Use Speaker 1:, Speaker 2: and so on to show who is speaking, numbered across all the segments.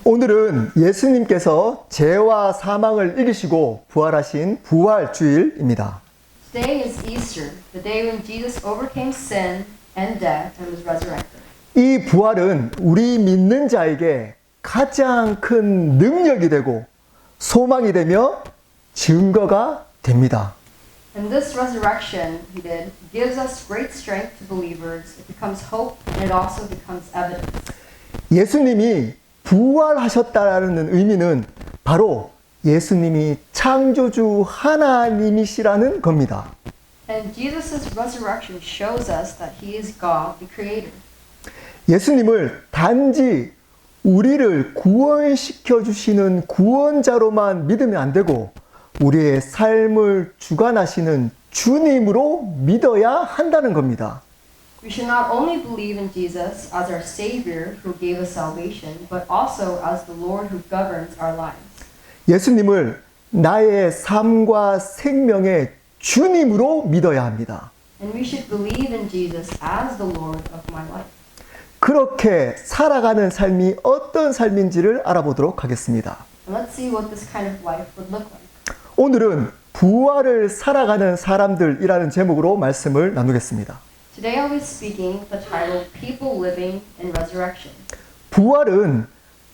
Speaker 1: 오늘은 예수님께서 죄와 사망을 이기시고 부활하신 부활주일입니다.
Speaker 2: Today is Easter, the day when Jesus overcame sin and death and was resurrected.
Speaker 1: 이 부활은 우리 믿는 자에게 가장 큰 능력이 되고 소망이 되며 증거가 됩니다.
Speaker 2: And this resurrection he did gives us great strength to believers. It becomes hope and it also becomes evidence.
Speaker 1: 예수님이 부활하셨다는 의미는 바로 예수님이 창조주 하나님이시라는 겁니다.
Speaker 2: And Jesus' resurrection shows us that he is God, the creator.
Speaker 1: 예수님을 단지 우리를 구원시켜 주시는 구원자로만 믿으면 안 되고 우리의 삶을 주관하시는 주님으로 믿어야 한다는 겁니다.
Speaker 2: We should not only believe in Jesus as our Savior who gave us salvation, but also as the Lord who governs our lives.
Speaker 1: 예수님을 나의 삶과 생명의 주님으로 믿어야 합니다.
Speaker 2: And we should believe in Jesus as the Lord of my life.
Speaker 1: 그렇게 살아가는 삶이 어떤 삶인지를 알아보도록 하겠습니다.
Speaker 2: And let's see what this kind of life would look like.
Speaker 1: 오늘은 부활을 살아가는 사람들이라는 제목으로 말씀을 나누겠습니다.
Speaker 2: Today I'll be speaking with the title People Living in Resurrection.
Speaker 1: 부활은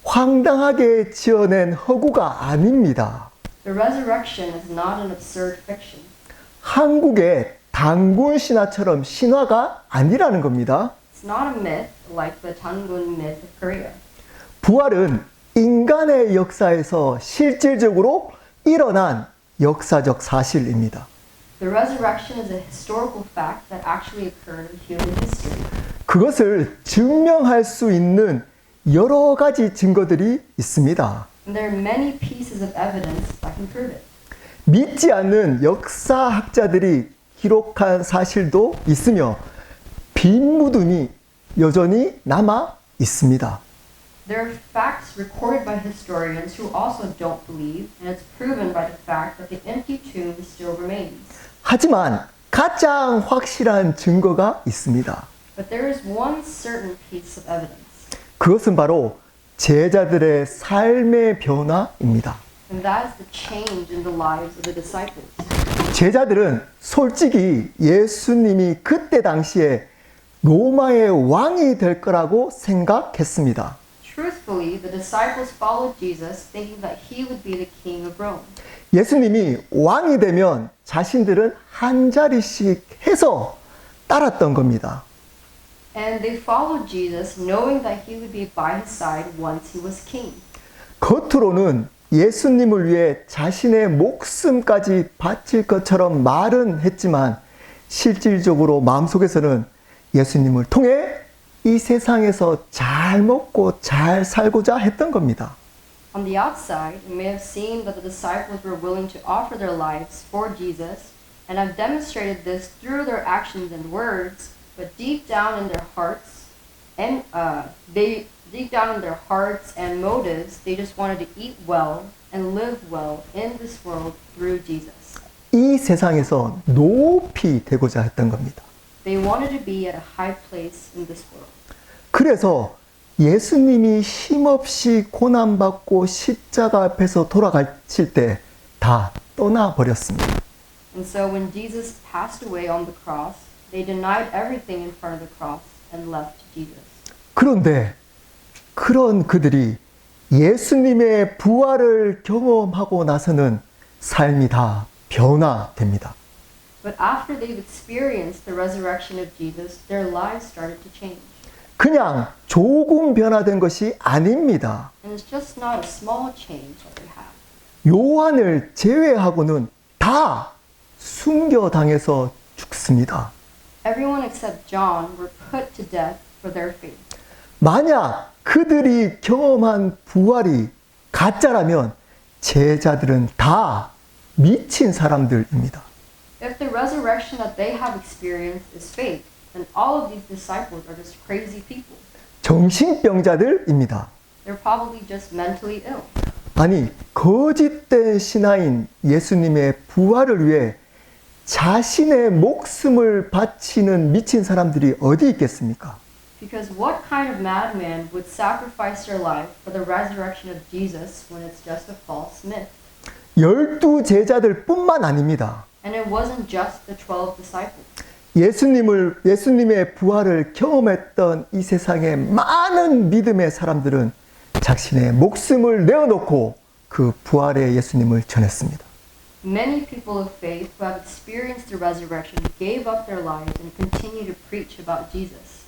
Speaker 1: 황당하게 지어낸 허구가 아닙니다.
Speaker 2: The resurrection is not an absurd fiction.
Speaker 1: 한국의 단군 신화처럼 신화가 아니라는 겁니다.
Speaker 2: It's not a myth like the Tangun myth of Korea.
Speaker 1: 부활은 인간의 역사에서 실질적으로 일어난 역사적 사실입니다.
Speaker 2: The resurrection is a historical fact that actually occurred in human history.
Speaker 1: 그것을 증명할 수 있는 여러 가지 증거들이 있습니다.
Speaker 2: And there are many pieces of evidence that can prove it.
Speaker 1: 믿지 않는 역사학자들이 기록한 사실도 있으며 빈 무덤이 여전히 남아 있습니다.
Speaker 2: There are facts recorded by historians who also don't believe, and it's proven by the fact that the empty tomb still remains.
Speaker 1: 하지만 가장 확실한 증거가 있습니다.
Speaker 2: But there is one certain piece of evidence,
Speaker 1: 그것은 바로 제자들의 삶의 변화입니다.
Speaker 2: and that is the change in the lives of the disciples.
Speaker 1: 제자들은 솔직히 예수님이 그때 당시에 로마의 왕이 될 거라고 생각했습니다.
Speaker 2: Truthfully, the disciples followed Jesus thinking that he would be the king of Rome.
Speaker 1: 예수님이 왕이 되면 자신들은 한 자리씩 해서 따랐던 겁니다.
Speaker 2: And they followed Jesus knowing that he would be by his side once he was king.
Speaker 1: 겉으로는 예수님을 위해 자신의 목숨까지 바칠 것처럼 말은 했지만 실질적으로 마음속에서는 예수님을 통해 이 세상에서 잘 먹고 잘 살고자 했던 겁니다.
Speaker 2: On the outside, it may have seemed that the disciples were willing to offer their lives for Jesus and have demonstrated this through their actions and words, but deep down in their hearts and motives, they just wanted to eat well and live well in this world through Jesus.
Speaker 1: 이 세상에서 높이 되고자 했던 겁니다.
Speaker 2: They wanted to be at a high place in this world.
Speaker 1: 그래서 예수님이 힘없이 고난받고 십자가 앞에서 돌아가실 때 다 떠나버렸습니다.
Speaker 2: And so when Jesus passed away on the cross, they denied everything in front of the cross and left Jesus.
Speaker 1: 그런데 그런 그들이 예수님의 부활을 경험하고 나서는 삶이 다 변화됩니다.
Speaker 2: But after they've experienced the resurrection of Jesus, their lives started to change.
Speaker 1: 그냥 조금 변화된 것이 아닙니다.
Speaker 2: And it's just not a small change that they have.
Speaker 1: 요한을 제외하고는 다 순교당해서 죽습니다.
Speaker 2: Everyone except John were put to death for their faith.
Speaker 1: 만약 그들이 경험한 부활이 가짜라면 제자들은 다 미친 사람들입니다.
Speaker 2: If the resurrection that they have experienced is fake, then all of these disciples are just crazy people.
Speaker 1: 정신병자들입니다.
Speaker 2: They're probably just mentally ill.
Speaker 1: 아니, 거짓된 신하인 예수님의 부활을 위해 자신의 목숨을 바치는 미친 사람들이 어디 있겠습니까?
Speaker 2: Because what kind of madman would sacrifice their life for the resurrection of Jesus when it's just a false myth?
Speaker 1: 12 제자들뿐만 아닙니다.
Speaker 2: And it wasn't just the 12 disciples.
Speaker 1: 예수님의 부활을 경험했던 이 세상의 많은 믿음의 사람들은 자신의 목숨을 내어놓고 그 부활의 예수님을 전했습니다.
Speaker 2: Many people of faith who have experienced the resurrection gave up their lives and continue to preach about Jesus.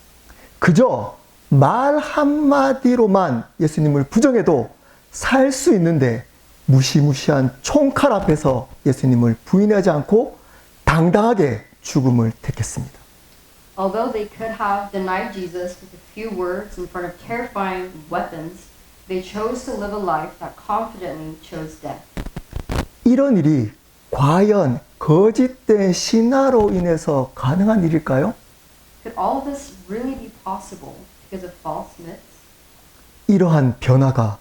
Speaker 1: 그저 말 한마디로만 예수님을 부정해도 살 수 있는데 무시무시한 총칼 앞에서 예수님을 부인하지 않고 당당하게 죽음을 택했습니다.
Speaker 2: Although they could have denied Jesus with a few words in front of terrifying weapons, they chose to live a life that confidently chose death.
Speaker 1: 이런 일이 과연 거짓된 신화로 인해서 가능한 일일까요?
Speaker 2: Could all this really be possible because of false myths?
Speaker 1: 이러한 변화가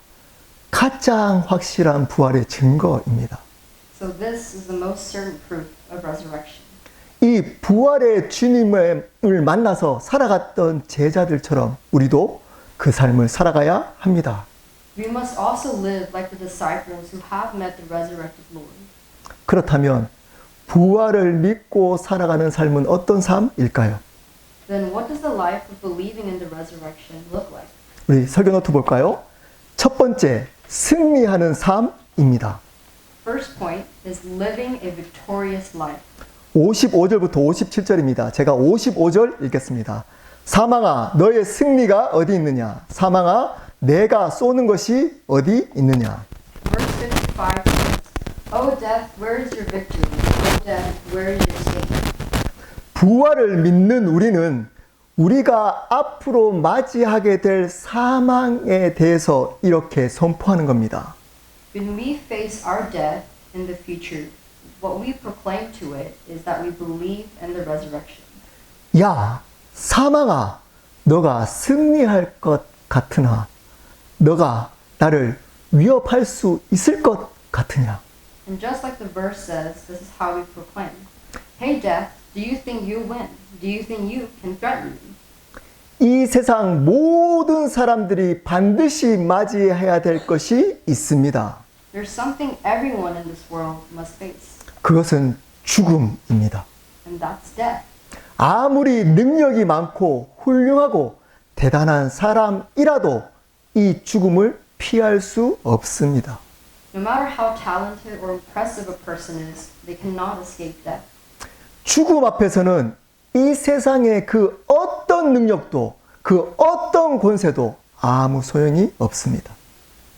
Speaker 1: 가장 확실한 부활의 증거입니다.
Speaker 2: So this is the most certain proof of resurrection.
Speaker 1: 이 부활의 주님을 만나서 살아갔던 제자들처럼 우리도 그 삶을 살아가야 합니다.
Speaker 2: We must also live like the disciples who have met the resurrected Lord.
Speaker 1: 그렇다면 부활을 믿고 살아가는 삶은 어떤 삶일까요?
Speaker 2: Then what does the life of believing in the resurrection look like?
Speaker 1: 우리 설교 노트 볼까요? 첫 번째, 승리하는 삶입니다.
Speaker 2: First point is living a victorious life.
Speaker 1: 55절부터 57절입니다. 제가 55절 읽겠습니다. 사망아, 너의 승리가 어디 있느냐? 사망아, 내가 쏘는 것이 어디 있느냐?
Speaker 2: Verse 55 says, O death, where is your victory? O death, where is your sting?
Speaker 1: 부활을 믿는 우리는 우리가 앞으로 맞이하게 될 사망에 대해서 이렇게 선포하는 겁니다.
Speaker 2: When we face our death in the future, what we proclaim to it is that we believe in the resurrection.
Speaker 1: 야, 사망아, 너가 승리할 것 같으나 너가 나를 위협할 수 있을 것 같으냐?
Speaker 2: And just like the verse says, this is how we proclaim. Hey death, do you think you win? Do you think you can threaten me?
Speaker 1: 이 세상 모든 사람들이 반드시 맞이해야 될 것이 있습니다.
Speaker 2: There's something everyone in this world must face,
Speaker 1: 그것은 죽음입니다.
Speaker 2: and that's death.
Speaker 1: 아무리 능력이 많고 훌륭하고 대단한 사람이라도 이 죽음을 피할 수 없습니다.
Speaker 2: No matter how talented or impressive a person is, they cannot escape death.
Speaker 1: 죽음 앞에서는 이 세상의 그 어떤 능력도 그 어떤 권세도 아무 소용이 없습니다.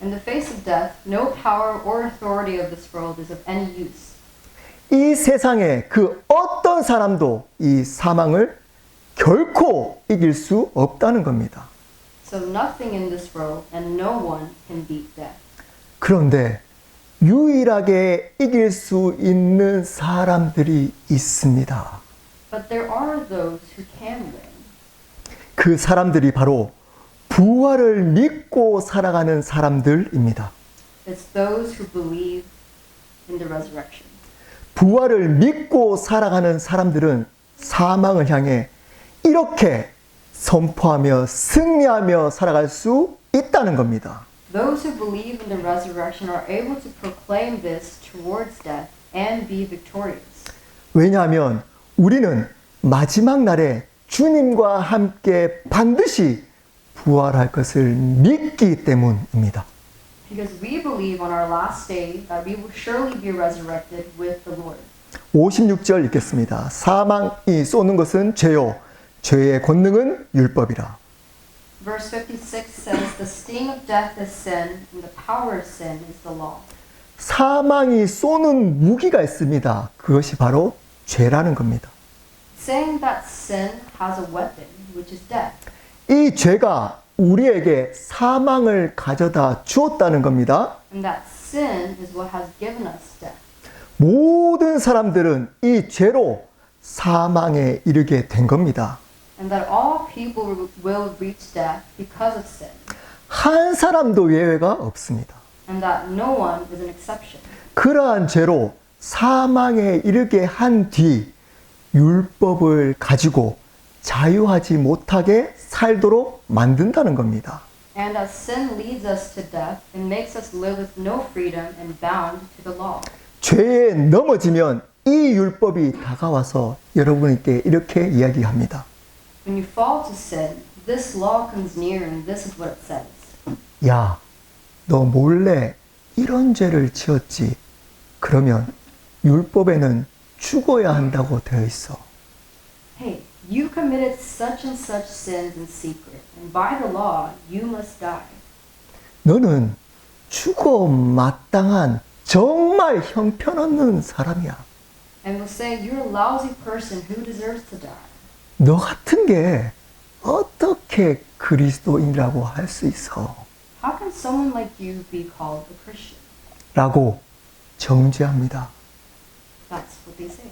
Speaker 2: In the face of death, no power or authority of this world is of any use.
Speaker 1: 이 세상의 그 어떤 사람도 이 사망을 결코 이길 수 없다는 겁니다.
Speaker 2: So nothing in this world and no one can beat death.
Speaker 1: 그런데 유일하게 이길 수 있는 사람들이 있습니다.
Speaker 2: But there are those who can win.
Speaker 1: 그 사람들이 바로 부활을 믿고 살아가는 사람들입니다.
Speaker 2: It's those who believe in the resurrection.
Speaker 1: 부활을 믿고 살아가는 사람들은 사망을 향해 이렇게 선포하며 승리하며 살아갈 수 있다는 겁니다.
Speaker 2: Those who believe in the resurrection are able to proclaim this towards death and be victorious.
Speaker 1: 왜냐하면 우리는 마지막 날에 주님과 함께 반드시 부활할 것을 믿기 때문입니다.
Speaker 2: Because we believe on our last day that we will surely be resurrected with the Lord.
Speaker 1: 56절 읽겠습니다. 사망이 쏘는 것은 죄요. 죄의 권능은 율법이라.
Speaker 2: Verse 56 says, The sting of death is sin, and the power of sin is the law.
Speaker 1: 사망이 쏘는 무기가 있습니다. 그것이 바로 죄라는 겁니다.
Speaker 2: Saying that sin has a weapon, which is death.
Speaker 1: 이 죄가 우리에게 사망을 가져다 주었다는 겁니다.
Speaker 2: And that sin is what has given us death.
Speaker 1: 모든 사람들은 이 죄로 사망에 이르게 된 겁니다.
Speaker 2: And that all people will reach death because of sin.
Speaker 1: 한 사람도 예외가 없습니다.
Speaker 2: And that no one is an exception.
Speaker 1: 그러한 죄로 사망에 이르게 한 뒤 율법을 가지고 자유하지 못하게 살도록 만든다는 겁니다.
Speaker 2: And as sin leads us to death, it makes us live with no freedom and bound to the law.
Speaker 1: 죄에 넘어지면 이 율법이 다가와서 여러분께 이렇게 이야기합니다.
Speaker 2: When you fall to sin, this law comes near and this is what it says.
Speaker 1: 야, 너 몰래 이런 죄를 지었지. 그러면 율법에는 죽어야 한다고 되어 있어.
Speaker 2: Hey, you committed such and such sins in secret, and by the law, you must die.
Speaker 1: 너는 죽어 마땅한 정말 형편없는 사람이야.
Speaker 2: And will say, you're a lousy person who deserves to die.
Speaker 1: 너 같은 게 어떻게 그리스도인이라고 할 수 있어?
Speaker 2: How can someone like you be called a Christian?
Speaker 1: 라고 정죄합니다.
Speaker 2: That's what they say.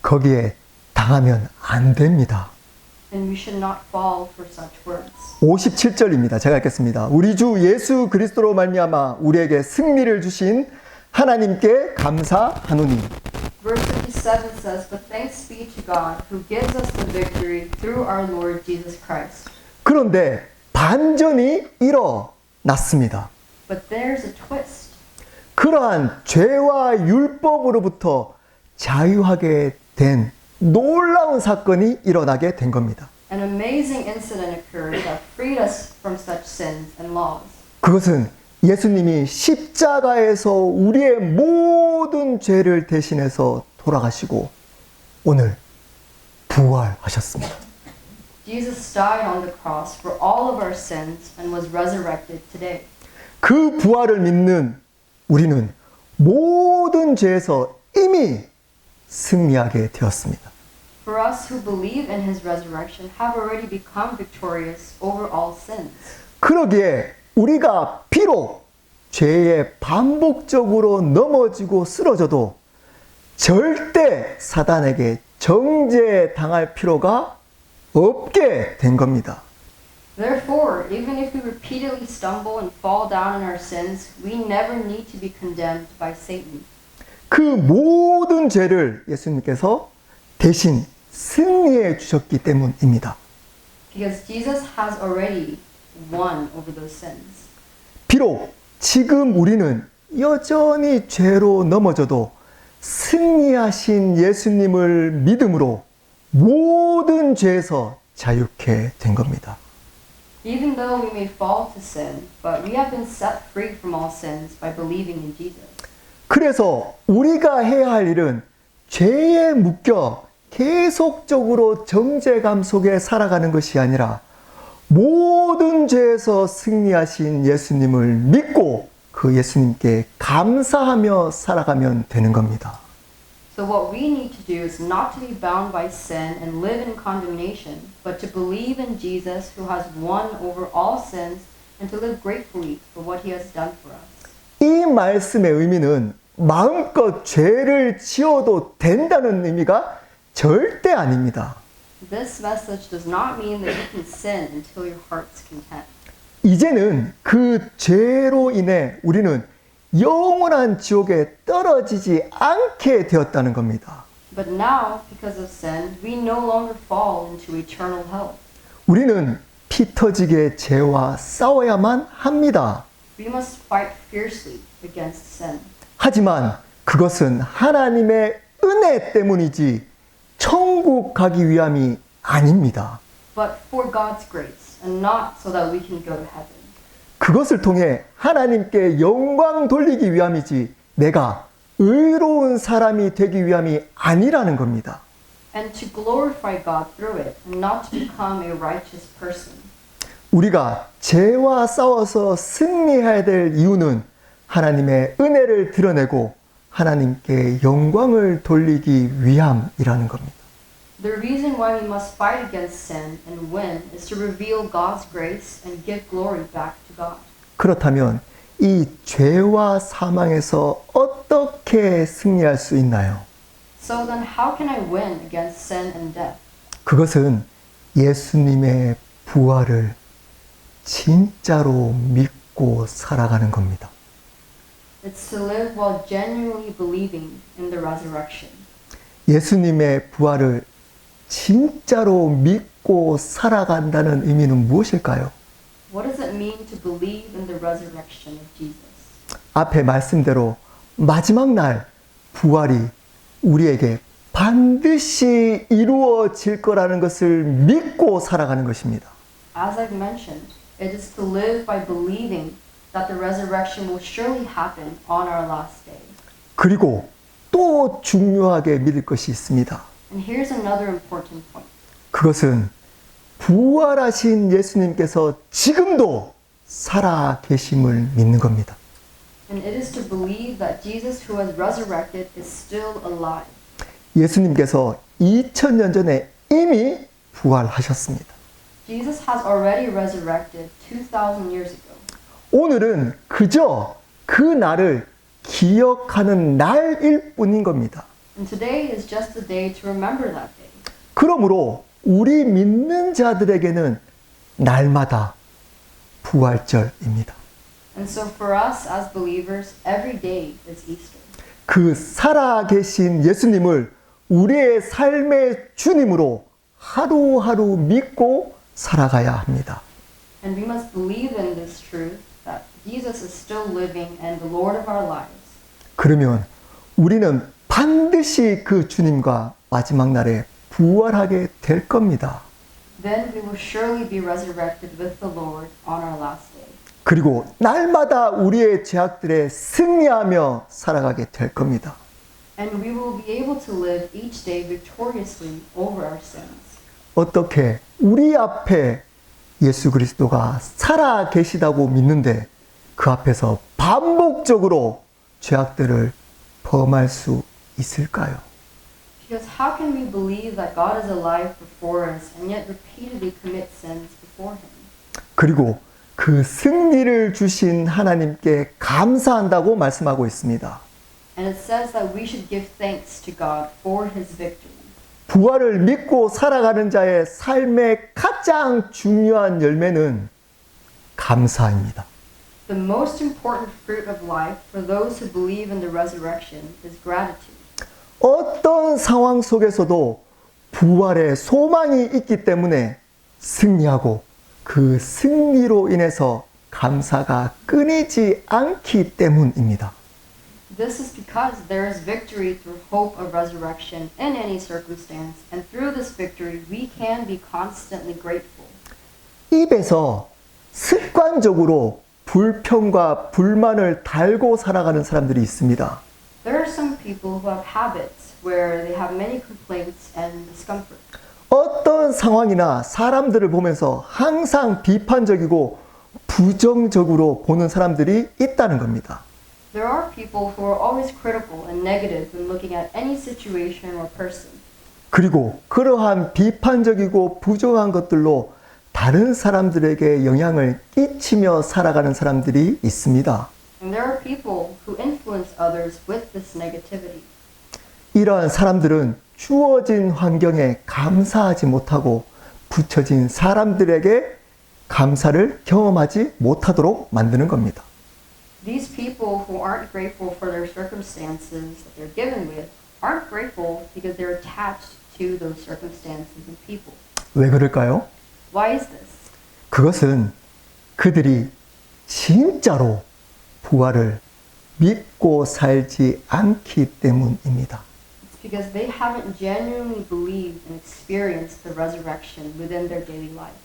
Speaker 1: 거기에 당하면 안 됩니다.
Speaker 2: And we should not fall for such words.
Speaker 1: 57절입니다. 제가 읽겠습니다. 우리 주 예수 그리스도로 말미암아 우리에게 승리를 주신 하나님께 감사하노니.
Speaker 2: Verse 57 says, But thanks be to God who gives us the victory through our Lord Jesus Christ.
Speaker 1: 그런데 반전이 일어났습니다.
Speaker 2: But there's a twist.
Speaker 1: 그러한 죄와 율법으로부터 자유하게 된 놀라운 사건이 일어나게 된 겁니다.
Speaker 2: An amazing incident occurred that freed us from such sins and laws.
Speaker 1: 그것은 예수님이 십자가에서 우리의 모든 죄를 대신해서 돌아가시고 오늘 부활하셨습니다.
Speaker 2: Jesus died on the cross for all of our sins and was resurrected today.
Speaker 1: 그 부활을 믿는 우리는 모든 죄에서 이미 승리하게 되었습니다.
Speaker 2: For us who believe in his resurrection have already become victorious over all sins.
Speaker 1: 그러기에 우리가 비록 죄에 반복적으로 넘어지고 쓰러져도 절대 사단에게 정죄당할 필요가 없게 된 겁니다.
Speaker 2: Therefore, even if we repeatedly stumble and fall down in our sins, we never need to be condemned by Satan.
Speaker 1: 그 모든 죄를 예수님께서 대신 승리해 주셨기 때문입니다.
Speaker 2: Because Jesus has already won over those sins.
Speaker 1: 비록 지금 우리는 여전히 죄로 넘어져도 승리하신 예수님을 믿음으로 모든 죄에서 자유케 된 겁니다.
Speaker 2: Even though we may fall to sin, but we have been set free from all sins by believing in Jesus.
Speaker 1: 그래서 우리가 해야 할 일은 죄에 묶여 계속적으로 정죄감 속에 살아가는 것이 아니라 모든 죄에서 승리하신 예수님을 믿고 그 예수님께 감사하며 살아가면 되는 겁니다.
Speaker 2: So what we need to do is not to be bound by sin and live in condemnation, but to believe in Jesus who has won over all sins and to live gratefully for what he has done for us.
Speaker 1: 이 말씀의 의미는 마음껏 죄를 지어도 된다는 의미가 절대 아닙니다.
Speaker 2: This message does not mean that you can sin until your heart's content.
Speaker 1: 이제는 그 죄로 인해 우리는 영원한 지옥에 떨어지지 않게 되었다는 겁니다.
Speaker 2: But now, because of sin, we no longer fall into eternal hell.
Speaker 1: 우리는 피 터지게 죄와 싸워야만 합니다.
Speaker 2: We must fight fiercely against sin.
Speaker 1: 하지만 그것은 하나님의 은혜 때문이지 천국 가기 위함이 아닙니다.
Speaker 2: But for God's grace, and not so that we can go to heaven.
Speaker 1: 그것을 통해 하나님께 영광 돌리기 위함이지 내가 의로운 사람이 되기 위함이 아니라는 겁니다.
Speaker 2: And to glorify God through it, and not to become a righteous person.
Speaker 1: 우리가 죄와 싸워서 승리해야 될 이유는 하나님의 은혜를 드러내고 하나님께 영광을 돌리기 위함이라는 겁니다.
Speaker 2: The reason why we must fight against sin and win is to reveal God's grace and give glory back to God.
Speaker 1: 그렇다면 이 죄와 사망에서 어떻게 승리할 수 있나요?
Speaker 2: So then how can I win against sin and death?
Speaker 1: 그것은 예수님의 부활을 진짜로 믿고 살아가는 겁니다.
Speaker 2: It's to live while genuinely believing in the resurrection.
Speaker 1: 예수님의 부활을 진짜로 믿고 살아간다는 의미는 무엇일까요?
Speaker 2: What does it mean to believe in the resurrection of Jesus?
Speaker 1: 앞에 말씀대로 마지막 날 부활이 우리에게 반드시 이루어질 거라는 것을 믿고 살아가는 것입니다.
Speaker 2: As I've mentioned, it is to live by believing that the resurrection will surely happen on our last day.
Speaker 1: 그리고 또 중요하게 믿을 것이 있습니다.
Speaker 2: And here's another important point.
Speaker 1: 그것은 부활하신 예수님께서 지금도 살아 계심을 믿는 겁니다.
Speaker 2: And it is to believe that Jesus who has resurrected is still alive.
Speaker 1: 예수님께서 2000년 전에 이미 부활하셨습니다.
Speaker 2: Jesus has already resurrected 2,000 years ago.
Speaker 1: 오늘은 그저 그 날을 기억하는 날일 뿐인 겁니다.
Speaker 2: And today is just the day to remember that day.
Speaker 1: 그러므로 우리 믿는 자들에게는 날마다 부활절입니다.
Speaker 2: And so for us as believers, every day is Easter.
Speaker 1: 그 살아계신 예수님을 우리의 삶의 주님으로 하루하루 믿고 살아가야 합니다.
Speaker 2: And we must believe in this truth that Jesus is still living and the Lord of our lives.
Speaker 1: 그러면 우리는 반드시 그 주님과 마지막 날에 부활하게 될 겁니다.
Speaker 2: Then we will surely be resurrected with the Lord on our last day.
Speaker 1: 그리고 날마다 우리의 죄악들에 승리하며 살아가게 될 겁니다.
Speaker 2: And we will be able to live each day victoriously over our sins.
Speaker 1: 어떻게 우리 앞에 예수 그리스도가 살아 계시다고 믿는데 그 앞에서 반복적으로 죄악들을 범할 수 있을까요?
Speaker 2: Because how can we believe that God is alive before us and yet repeatedly commit sins before Him?
Speaker 1: 그리고 그 승리를 주신 하나님께 감사한다고 말씀하고 있습니다.
Speaker 2: And it says that we should give thanks to God for His victory.
Speaker 1: 부활을 믿고 살아가는 자의 삶의 가장 중요한 열매는 감사입니다.
Speaker 2: The most important fruit of life for those who believe in the resurrection is gratitude.
Speaker 1: 어떤 상황 속에서도 부활의 소망이 있기 때문에 승리하고 그 승리로 인해서 감사가 끊이지 않기 때문입니다.
Speaker 2: This is because there is victory through hope of resurrection in any circumstance, and through this victory we can be constantly grateful.
Speaker 1: 입에서 습관적으로 불평과 불만을 달고 살아가는 사람들이 있습니다.
Speaker 2: There are some people who have habits where they have many complaints and discomfort.
Speaker 1: 어떤 상황이나 사람들을 보면서 항상 비판적이고 부정적으로 보는 사람들이 있다는 겁니다.
Speaker 2: There are people who are always critical and negative when looking at any situation or person.
Speaker 1: 그리고 그러한 비판적이고 부정한 것들로 다른 사람들에게 영향을 끼치며 살아가는 사람들이 있습니다.
Speaker 2: And there are people who influence others with this negativity.
Speaker 1: 이러한 사람들은 주어진 환경에 감사하지 못하고 붙여진 사람들에게 감사를 경험하지 못하도록 만드는 겁니다.
Speaker 2: These people who aren't grateful for their circumstances that they're given with aren't grateful because they're attached to those circumstances and people.
Speaker 1: 왜 그럴까요?
Speaker 2: Why is this?
Speaker 1: 그것은 그들이 진짜로 부활을 믿고 살지 않기 때문입니다.
Speaker 2: It's because they haven't genuinely believed and experienced the resurrection within their daily life.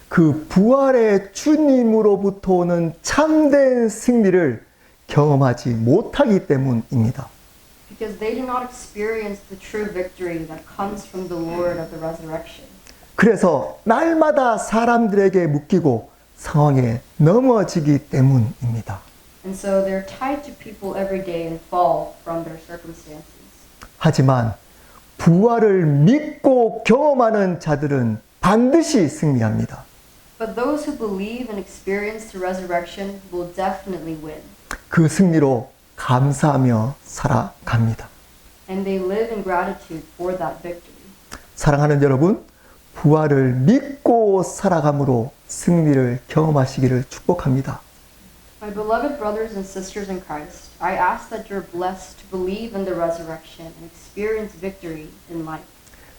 Speaker 1: 그 부활의 주님으로부터 오는 참된 승리를 경험하지 못하기 때문입니다.
Speaker 2: Because they do not experience the true victory that comes from the Lord of the resurrection.
Speaker 1: 그래서 날마다 사람들에게 묶이고 상황에 넘어지기 때문입니다.
Speaker 2: And so they're tied to people every day and fall from their circumstances.
Speaker 1: 하지만 부활을 믿고 경험하는 자들은 반드시 승리합니다.
Speaker 2: But those who believe and experience the resurrection will definitely win.
Speaker 1: 그 승리로 감사하며 살아갑니다.
Speaker 2: And they live in gratitude for that victory.
Speaker 1: 사랑하는 여러분, 부활을 믿고 살아감으로 승리를 경험하시기를 축복합니다.
Speaker 2: My beloved brothers and sisters in Christ, I ask that you're blessed to believe in the resurrection and experience victory in life.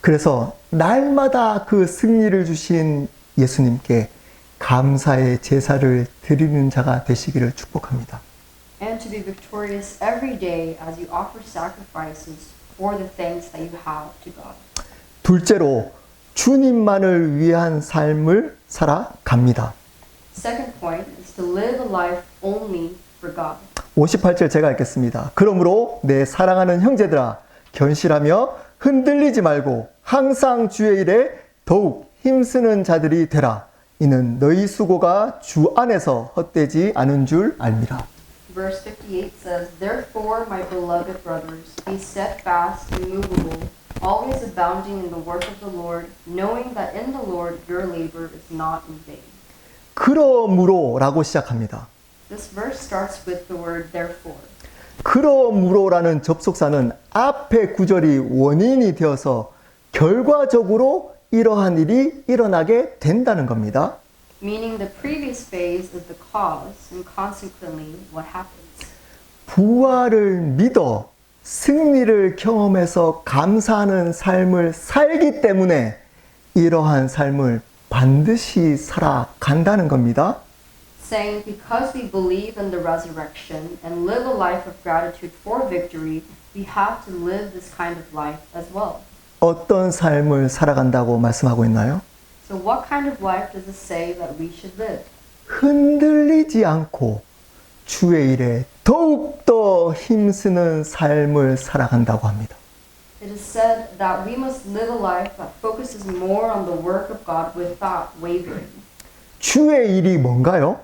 Speaker 1: 그래서 날마다 그 승리를 주신 예수님께 감사의 제사를 드리는 자가 되시기를 축복합니다.
Speaker 2: And to be victorious every day as you offer sacrifices for the thanks that you have to God.
Speaker 1: 둘째로 주님만을 위한 삶을 살아갑니다.
Speaker 2: Second point is to live a life only for God.
Speaker 1: 58절 제가 읽겠습니다. 그러므로 내 사랑하는 형제들아 견실하며 흔들리지 말고 항상 주의 일에 더욱 힘쓰는 자들이 되라. 이는 너희 수고가 주 안에서 헛되지 않은 줄 알미라.
Speaker 2: Verse 58 says, Therefore, my beloved brothers, be steadfast, immovable, always abounding in the work of the Lord, knowing that in the Lord your labor is not in vain.
Speaker 1: 그러므로라고 시작합니다.
Speaker 2: This verse starts with the word therefore.
Speaker 1: 그러므로라는 접속사는 앞의 구절이 원인이 되어서 결과적으로 이러한 일이 일어나게 된다는 겁니다.
Speaker 2: Meaning the previous phase is the cause and consequently what happens.
Speaker 1: 부활을 믿어 승리를 경험해서 감사하는 삶을 살기 때문에 이러한 삶을 반드시 살아간다는 겁니다.
Speaker 2: Saying, because we believe in the resurrection and live a life of gratitude for victory, we have to live this kind of life as well.
Speaker 1: 어떤 삶을 살아간다고 말씀하고 있나요?
Speaker 2: So what kind of life does it say that we should live?
Speaker 1: 흔들리지 않고 주의 일에 더욱더 힘쓰는 삶을 살아간다고 합니다.
Speaker 2: It is said that we must live a life that focuses more on the work of God without wavering.
Speaker 1: 주의 일이 뭔가요?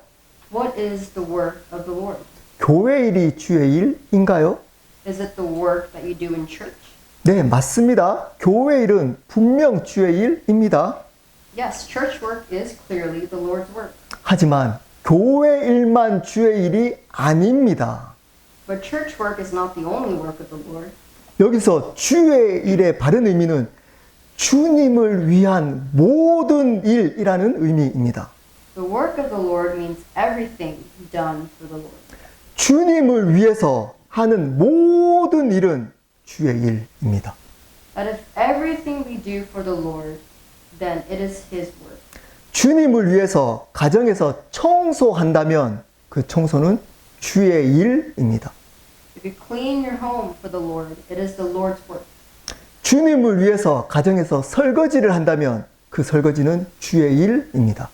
Speaker 2: What is the work of the Lord?
Speaker 1: 교회 일이 주의 일인가요?
Speaker 2: Is it the work that you do in church?
Speaker 1: 네, 맞습니다. 교회 일은 분명 주의 일입니다.
Speaker 2: Yes, church work is clearly the Lord's work.
Speaker 1: 하지만 교회 일만 주의 일이 아닙니다.
Speaker 2: But church work is not the only work of the Lord.
Speaker 1: 여기서 주의 일의 바른 의미는 주님을 위한 모든 일이라는 의미입니다.
Speaker 2: The work of the Lord means everything done for the Lord.
Speaker 1: 주님을 위해서 하는 모든 일은 주의 일입니다.
Speaker 2: That if everything we do for the Lord, then it is His work.
Speaker 1: 주님을 위해서 가정에서 청소한다면 그 청소는 주의 일입니다.
Speaker 2: If you clean your home for the Lord, it is the Lord's work.
Speaker 1: 주님을 위해서 가정에서 설거지를 한다면 그 설거지는 주의 일입니다.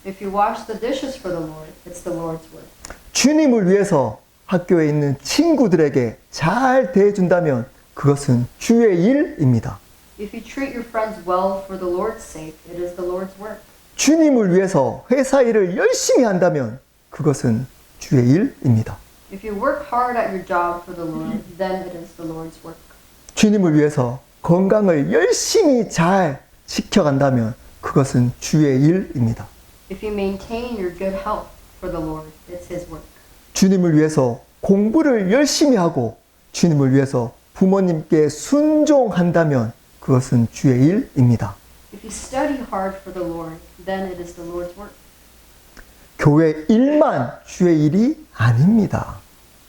Speaker 2: If you wash the dishes for the Lord, it's the Lord's work.
Speaker 1: 주님을 위해서 학교에 있는 친구들에게 잘 대해준다면 그것은 주의 일입니다.
Speaker 2: If you treat your friends well for the Lord's sake, it is the Lord's work.
Speaker 1: 주님을 위해서 회사 일을 열심히 한다면 그것은 주의 일입니다.
Speaker 2: If you work hard at your job for the Lord, then it is the Lord's work.
Speaker 1: 주님을 위해서 건강을 열심히 잘 지켜간다면 그것은 주의 일입니다.
Speaker 2: If you maintain your good health for the Lord, it's His work.
Speaker 1: 주님을 위해서 공부를 열심히 하고 주님을 위해서 부모님께 순종한다면 그것은 주의 일입니다.
Speaker 2: If you study hard for the Lord, then it is the Lord's work.
Speaker 1: 교회 일만 주의 일이 아닙니다.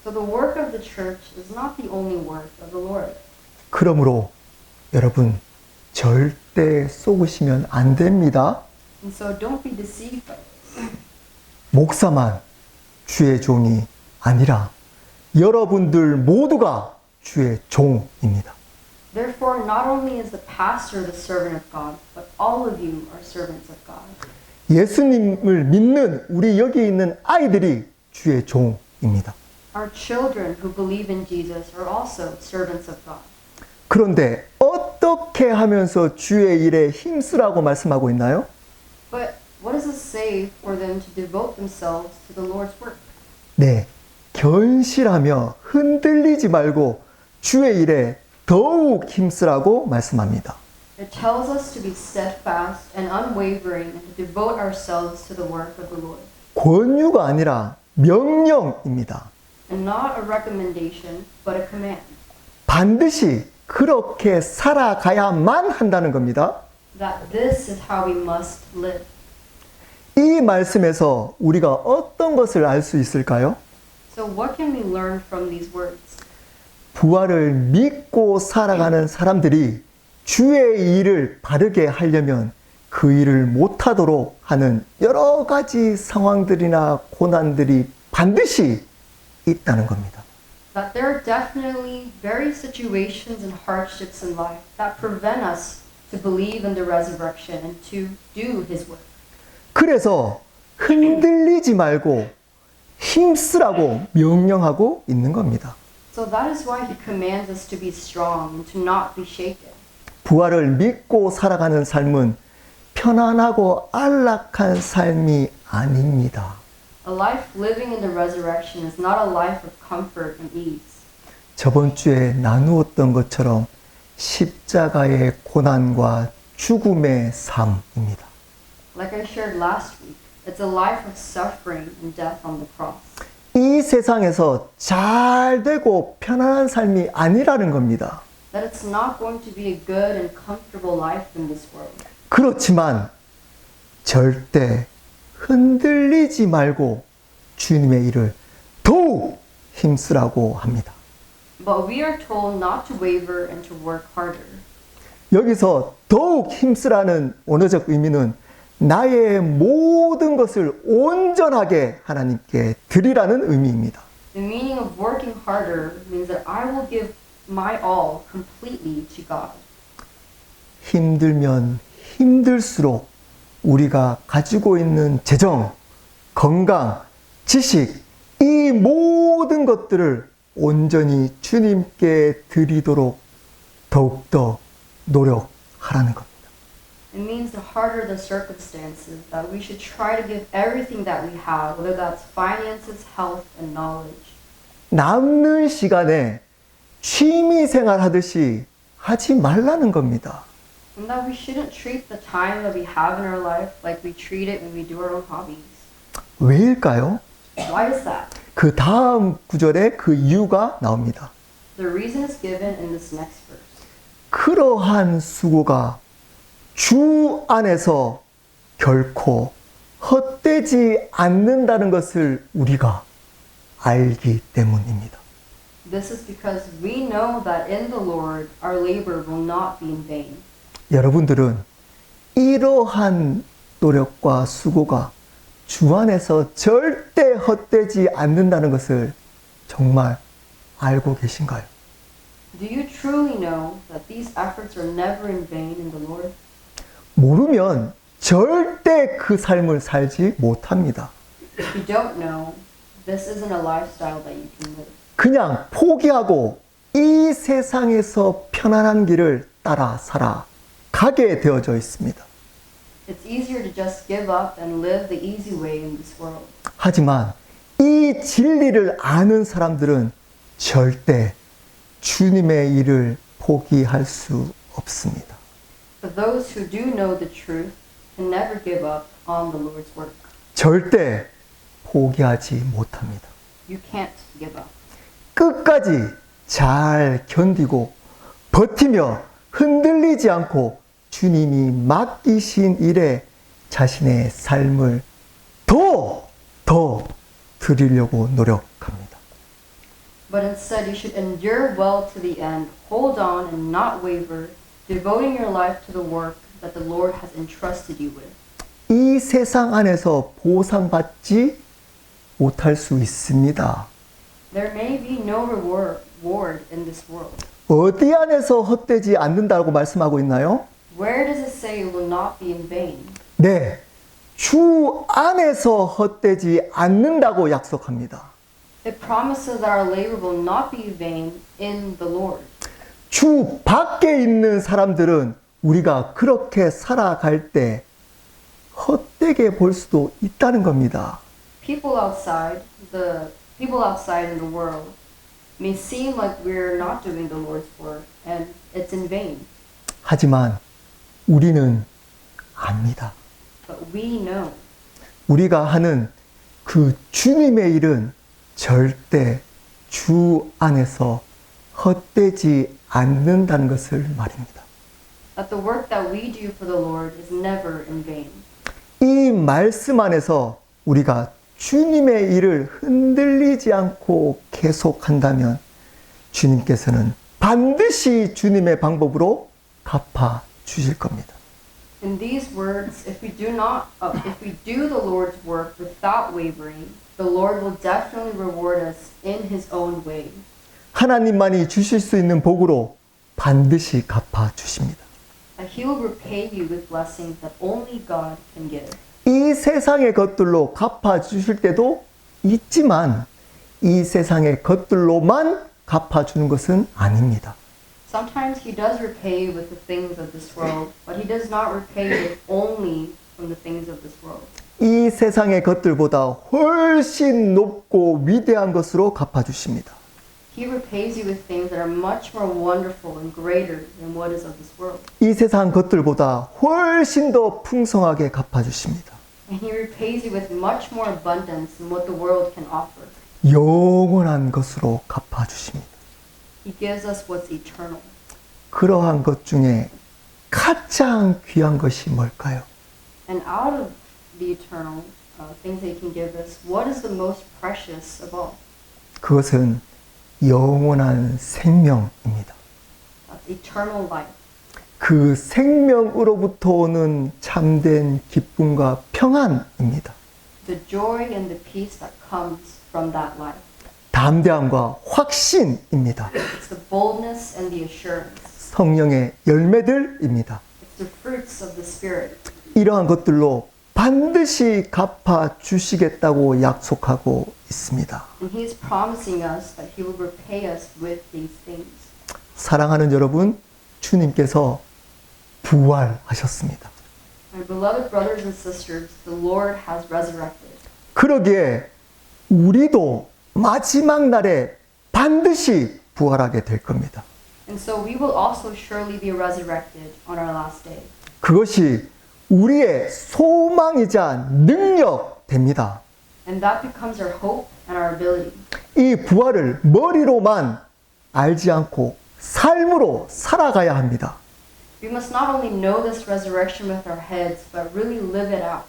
Speaker 2: So the work of the church is not the only work of the Lord.
Speaker 1: 그러므로 여러분 절대 속으시면 안 됩니다.
Speaker 2: And so don't be deceived by this.
Speaker 1: 목사만 주의 종이 아니라 여러분들 모두가 주의 종입니다.
Speaker 2: Therefore, not only is the pastor the servant of God, but all of you are servants of God.
Speaker 1: 예수님을 믿는 우리 여기 있는 아이들이 주의 종입니다.
Speaker 2: Our children who believe in Jesus are also servants of God.
Speaker 1: 그런데 어떻게 하면서 주의 일에 힘쓰라고 말씀하고 있나요?
Speaker 2: But what does it say for them to devote themselves to the Lord's work?
Speaker 1: 네, 견실하며 흔들리지 말고 주의 일에 더욱 힘쓰라고 말씀합니다.
Speaker 2: It tells us to be steadfast and unwavering and to devote ourselves to the work of the Lord.
Speaker 1: 권유가 아니라 명령입니다.
Speaker 2: And not a recommendation, but a command.
Speaker 1: 반드시 그렇게 살아가야만 한다는 겁니다.
Speaker 2: That this is how we must live.
Speaker 1: 이 말씀에서 우리가 어떤 것을 알 수 있을까요?
Speaker 2: So what can we learn from these words?
Speaker 1: 부활을 믿고 살아가는 사람들이 주의 일을 바르게 하려면 그 일을 못하도록 하는 여러 가지 상황들이나 고난들이 반드시 있다는 겁니다.
Speaker 2: That there are definitely various situations and hardships in life that prevent us to believe in the resurrection and to do His work.
Speaker 1: 그래서 흔들리지 말고 힘쓰라고 명령하고 있는 겁니다.
Speaker 2: So that is why He commands us to be strong and to not be shaken.
Speaker 1: 부활을 믿고 살아가는 삶은 편안하고 안락한 삶이 아닙니다.
Speaker 2: A life living in the resurrection is not a life of comfort and ease.
Speaker 1: 저번 주에 나누었던 것처럼 십자가의 고난과 죽음의 삶입니다.
Speaker 2: Like I shared last week, it's a life of suffering and death on the cross.
Speaker 1: 이 세상에서 잘 되고 편안한 삶이 아니라는 겁니다.
Speaker 2: That it's not going to be a good and comfortable life in this world.
Speaker 1: 그렇지만 절대 흔들리지 말고 주님의 일을 더욱 힘쓰라고 합니다.
Speaker 2: But we are told not to waver and to work harder.
Speaker 1: 여기서 더욱 힘쓰라는 원어적 의미는 나의 모든 것을 온전하게 하나님께 드리라는 의미입니다.
Speaker 2: The meaning of working harder means that I will give my all completely to God.
Speaker 1: 힘들면 힘들수록 우리가 가지고 있는 재정, 건강, 지식, 이 모든 것들을 온전히 주님께 드리도록 더욱더 노력하라는 겁니다.
Speaker 2: It means the harder the circumstances, that we should try to give everything that we have, whether that's finances, health, and knowledge.
Speaker 1: 남는 시간에 취미 생활 하듯이 하지 말라는 겁니다.
Speaker 2: And that we shouldn't treat the time that we have in our life like we treat it when we do our own hobbies.
Speaker 1: 왜일까요?
Speaker 2: Why is that?
Speaker 1: 그 다음 구절에 그 이유가 나옵니다.
Speaker 2: The reason is given in this next verse.
Speaker 1: 그러한 수고가 주 안에서 결코 헛되지 않는다는 것을 우리가 알기 때문입니다.
Speaker 2: This is because we know that in the Lord our labor will not be in vain.
Speaker 1: 여러분들은 이러한 노력과 수고가 주 안에서 절대 헛되지 않는다는 것을 정말 알고 계신가요?
Speaker 2: Do you truly know that these efforts are never in vain in the Lord?
Speaker 1: 모르면 절대 그 삶을 살지 못합니다.
Speaker 2: If you don't know, this isn't a lifestyle that you can live.
Speaker 1: 그냥 포기하고 이 세상에서 편안한 길을 따라 살아가게 되어져 있습니다.
Speaker 2: It's easier to just give up and live the easy way in this world.
Speaker 1: 하지만 이 진리를 아는 사람들은 절대 주님의 일을 포기할 수 없습니다.
Speaker 2: But those who do know the truth can never give up on the Lord's work.
Speaker 1: 절대 포기하지 못합니다.
Speaker 2: You can't give up.
Speaker 1: 끝까지 잘 견디고 버티며 흔들리지 않고 주님이 맡기신 일에 자신의 삶을 더 드리려고 노력합니다.
Speaker 2: But instead, you should endure well to the end, hold on and not waver, devoting your life to the work that the Lord has entrusted you with.
Speaker 1: 이 세상 안에서 보상받지 못할 수 있습니다.
Speaker 2: There may be no reward in this world.
Speaker 1: 어디 안에서 헛되지 않는다고 말씀하고 있나요?
Speaker 2: Where does it say it will not be in vain?
Speaker 1: 네, 주 안에서 헛되지 않는다고 약속합니다.
Speaker 2: It promises that our labor will not be vain in the Lord.
Speaker 1: 주 밖에 있는 사람들은 우리가 그렇게 살아갈 때 헛되게 볼 수도 있다는 겁니다.
Speaker 2: People outside in the world may seem like we're not doing the Lord's work and it's in vain.
Speaker 1: 하지만 우리는 압니다.
Speaker 2: But we know
Speaker 1: 우리가 하는 그 주님의 일은 절대 주 안에서 헛되지 않는다는 것을 말입니다.
Speaker 2: that the work that we do for the Lord is never in vain.
Speaker 1: 이 말씀 안에서 우리가 주님의 일을 흔들리지 않고 계속한다면 주님께서는 반드시 주님의 방법으로 갚아 주실 겁니다.
Speaker 2: In these words, if we do the Lord's work without wavering, the Lord will definitely reward us in His own way.
Speaker 1: 하나님만이 주실 수 있는 복으로 반드시 갚아 주십니다.
Speaker 2: And He will repay you with blessings that only God can give.
Speaker 1: 이 세상의 것들로 갚아 주실 때도 있지만 이 세상의 것들로만 갚아 주는 것은 아닙니다.
Speaker 2: Sometimes He does repay you with the things of this world, but He does not repay you only from the things of this world.
Speaker 1: 이 세상의 것들보다 훨씬 높고 위대한 것으로 갚아 주십니다.
Speaker 2: He repays you with things that are much more wonderful and greater than what is of this world.
Speaker 1: 이 세상 것들보다 훨씬 더 풍성하게 갚아 주십니다.
Speaker 2: And He repays you with much more abundance than what the world can offer.
Speaker 1: 영원한 것으로 갚아 주십니다.
Speaker 2: He gives us what's eternal.
Speaker 1: 그러한 것 중에 가장 귀한 것이 뭘까요?
Speaker 2: And out of the eternal things that He can give us, what is the most precious of all?
Speaker 1: 그것은 영원한 생명입니다.
Speaker 2: That's eternal life.
Speaker 1: 그 생명으로부터 오는 참된 기쁨과 평안입니다.
Speaker 2: The joy and the peace that comes from that life.
Speaker 1: 담대함과 확신입니다.
Speaker 2: It's the boldness and the assurance.
Speaker 1: 성령의 열매들입니다.
Speaker 2: It's the fruits of the Spirit.
Speaker 1: 이러한 것들로 반드시 갚아 주시겠다고 약속하고 있습니다.
Speaker 2: And He's promising us that He will repay us with these things.
Speaker 1: 사랑하는 여러분, 주님께서 부활하셨습니다.
Speaker 2: My beloved brothers and sisters, the Lord has resurrected.
Speaker 1: 그러기에 우리도 마지막 날에 반드시 부활하게 될 겁니다.
Speaker 2: And so we will also surely be resurrected on our last day.
Speaker 1: 그것이 우리의 소망이자 능력 됩니다.
Speaker 2: And that becomes our hope and our ability.
Speaker 1: 이 부활을 머리로만 알지 않고 삶으로 살아가야 합니다.
Speaker 2: We must not only know this resurrection with our heads, but really live it out.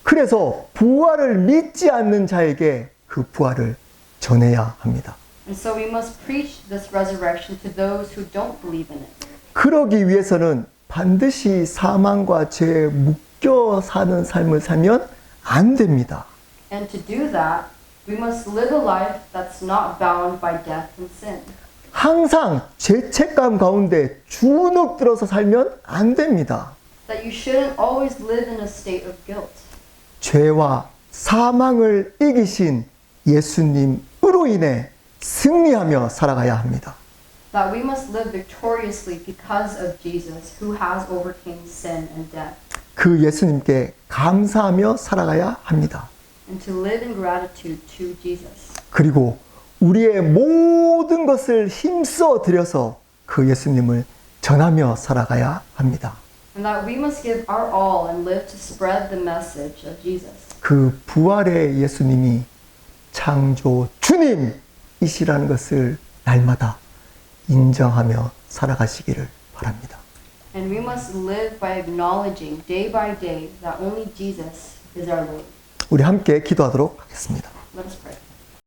Speaker 1: 그래서 부활을 믿지 않는 자에게 그 부활을 전해야 합니다.
Speaker 2: And so we must preach this resurrection to those who don't believe in it.
Speaker 1: 그러기 위해서는 반드시 사망과 죄에 묶여 사는 삶을 살면 안 됩니다.
Speaker 2: And to do that, we must live a life that's not bound by death and sin.
Speaker 1: 항상 죄책감 가운데 주눅 들어서 살면 안 됩니다.
Speaker 2: That you shouldn't always live in a state of guilt.
Speaker 1: 죄와 사망을 이기신 예수님으로 인해 승리하며 살아가야 합니다.
Speaker 2: That we must live victoriously because of Jesus, who has overcome sin and death.
Speaker 1: 그 예수님께 감사하며 살아가야 합니다.
Speaker 2: And to live in gratitude to Jesus.
Speaker 1: 그리고 우리의 모든 것을 힘써 들여서 그 예수님을 전하며 살아가야 합니다.
Speaker 2: And that we must give our all and live to spread the message of Jesus.
Speaker 1: 그 부활의 예수님이 창조 주님이시라는 것을 날마다 인정하며 살아가시기를 바랍니다.
Speaker 2: And we must live by acknowledging day by day that only Jesus is our Lord.
Speaker 1: 우리 함께 기도하도록 하겠습니다.
Speaker 2: Let us pray.